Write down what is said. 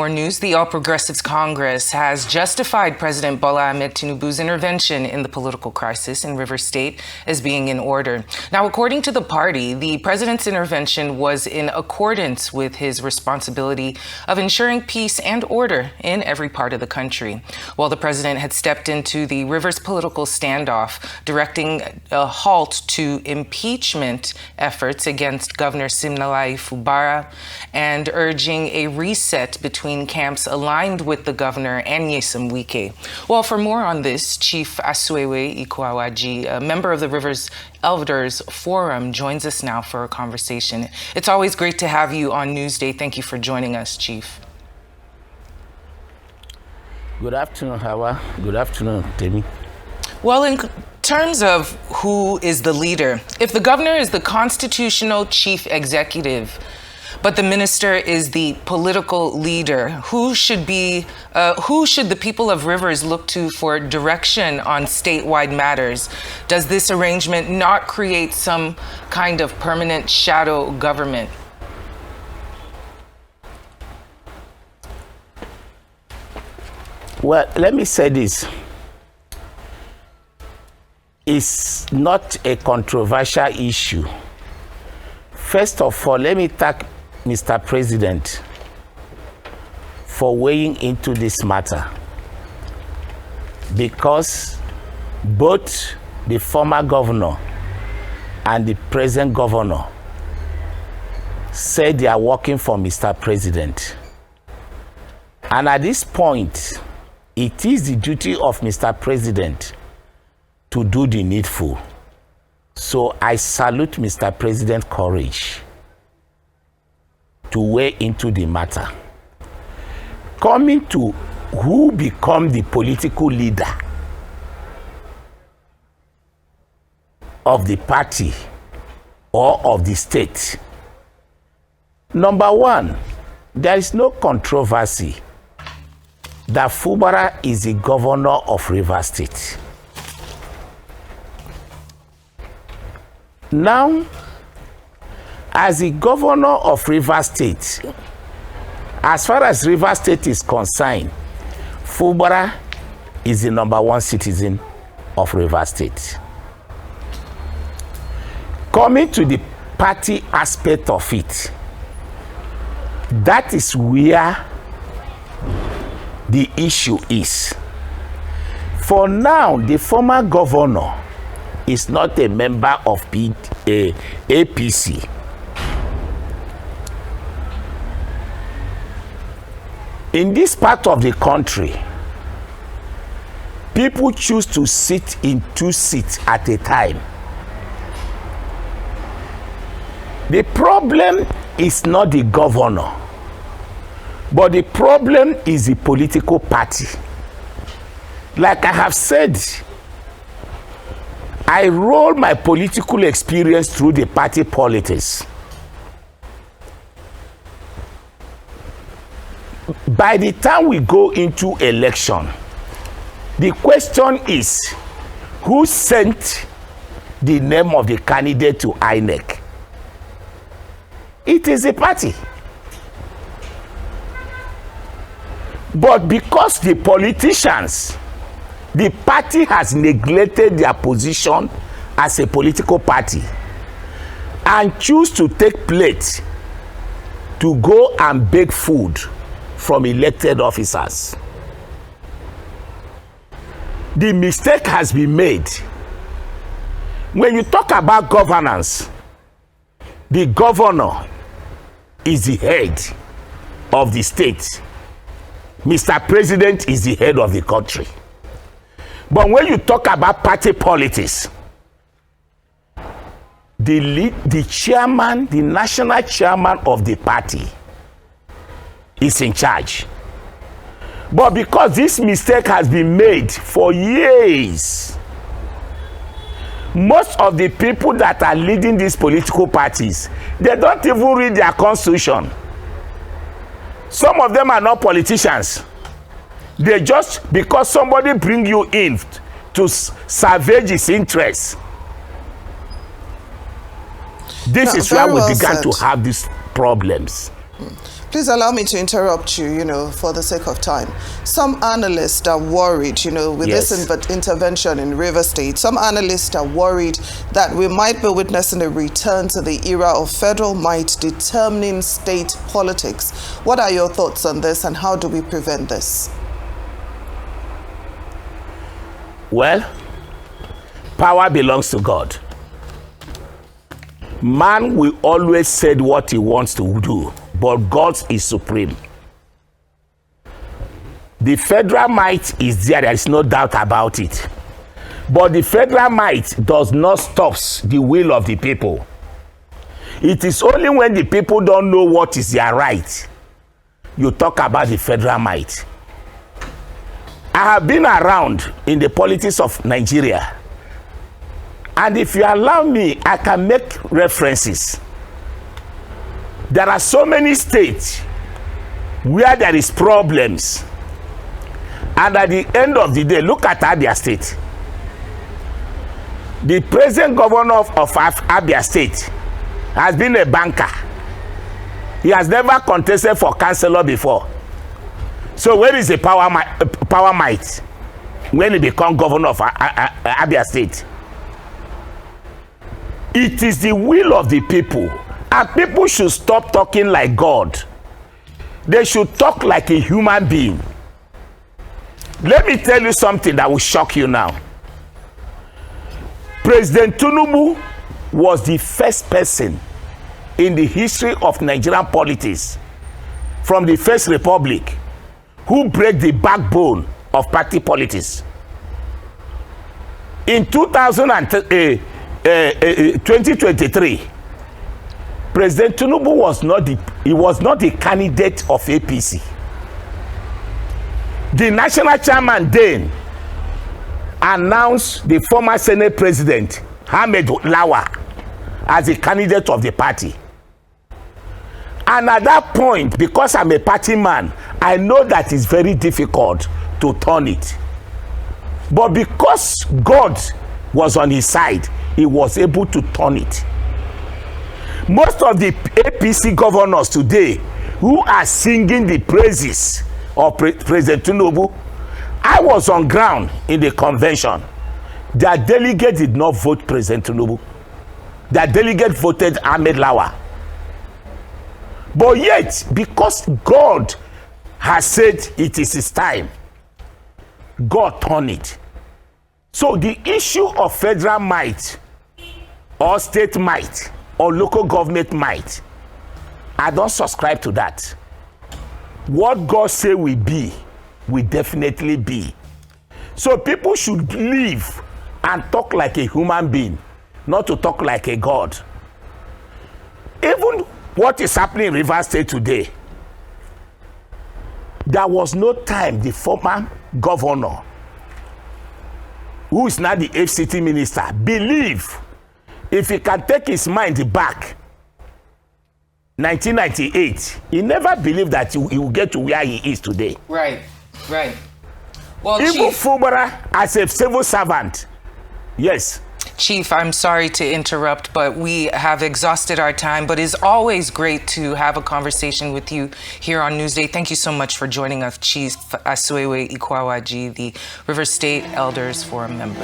more news. The All Progressives Congress has justified President Bola Ahmed Tinubu's intervention in the political crisis in Rivers State as being in order. Now, according to the party, the president's intervention was in accordance with his responsibility of ensuring peace and order in every part of the country. While the president had stepped into the Rivers political standoff, directing a halt to impeachment efforts against Governor Siminalayi Fubara and urging a reset between camps aligned with the governor and Nyesom Wike. Well, for more on this, Chief Asukewe Ikoawaji, a member of the Rivers Elders Forum, joins us now for a conversation. It's always great to have you on Newsday. Thank you for joining us, Chief. Good afternoon, Hawa. Good afternoon, Temi. Well, in terms of who is the leader, if the governor is the constitutional chief executive, but the minister is the political leader, who should the people of Rivers look to for direction on statewide matters? Does this arrangement not create some kind of permanent shadow government? Well, let me say this. It's not a controversial issue. First of all, let me thank Mr. President for weighing into this matter, because both the former governor and the present governor said they are working for Mr. President. And at this point, it is the duty of Mr. President to do the needful. So I salute Mr. President's courage to weigh into the matter. Coming to who become the political leader of the party or of the state. Number one, there is no controversy that Fubara is the governor of Rivers State. Now, as the governor of Rivers State, as far as Rivers State is concerned, Fubara is the #1 citizen of Rivers State. Coming to the party aspect of it, that is where the issue is. For now, the former governor is not a member of APC. In this part of the country, people choose to sit in 2 seats at a time. The problem is not the governor, but the problem is the political party. Like I have said, I roll my political experience through the party politics. By the time we go into election, the question is, who sent the name of the candidate to INEC? It is the party. But because the politicians, the party has neglected their position as a political party and choose to take plate to go and beg food from elected officers. The mistake has been made. When you talk about governance, the governor is the head of the state. Mr. President is the head of the country. But when you talk about party politics, the chairman, the national chairman of the party is in charge. But because this mistake has been made for years, most of the people that are leading these political parties, they don't even read their constitution. Some of them are not politicians. They just, because somebody bring you in to salvage his interests. This is where we began to have these problems. Please allow me to interrupt you, for the sake of time. Some analysts are worried, with this intervention in River State. Some analysts are worried that we might be witnessing a return to the era of federal might determining state politics. What are your thoughts on this, and how do we prevent this? Well, power belongs to God. Man will always say what he wants to do, but God is supreme. The federal might is there is no doubt about it. But the federal might does not stop the will of the people. It is only when the people don't know what is their right, you talk about the federal might. I have been around in the politics of Nigeria. And if you allow me, I can make references. There are so many states where there is problems. And at the end of the day, look at Abia State. The present governor of Abia State has been a banker. He has never contested for councillor before. So where is the power might when he become governor of Abia State? It is the will of the people, and people should stop talking like God. They should talk like a human being. Let me tell you something that will shock you now. President Tinubu was the first person in the history of Nigerian politics from the First Republic who break the backbone of party politics. In 2023, President Tinubu was not the candidate of APC. The national chairman then announced the former Senate President Ahmed Lawa as the candidate of the party. And at that point, because I'm a party man, I know that it's very difficult to turn it. But because God was on his side, he was able to turn it. Most of the APC governors today who are singing the praises of President Tinubu, I was on ground in the convention. Their delegate did not vote President Tinubu. Their delegate voted Ahmed Lawa. But yet, because God has said it is his time, God turned it. So the issue of federal might or state might or local government might, I don't subscribe to that. What God say will be, will definitely be. So people should live and talk like a human being, not to talk like a God. Even what is happening in River State today, there was no time the former governor, who is now the FCT minister, believe if he can take his mind back 1998, he never believed that he will get to where he is today. Right. Well, even Fubara as a civil servant, yes. Chief, I'm sorry to interrupt, but we have exhausted our time, but it's always great to have a conversation with you here on Newsday. Thank you so much for joining us, Chief Asukewe Ikoawaji, the River State Elders Forum member.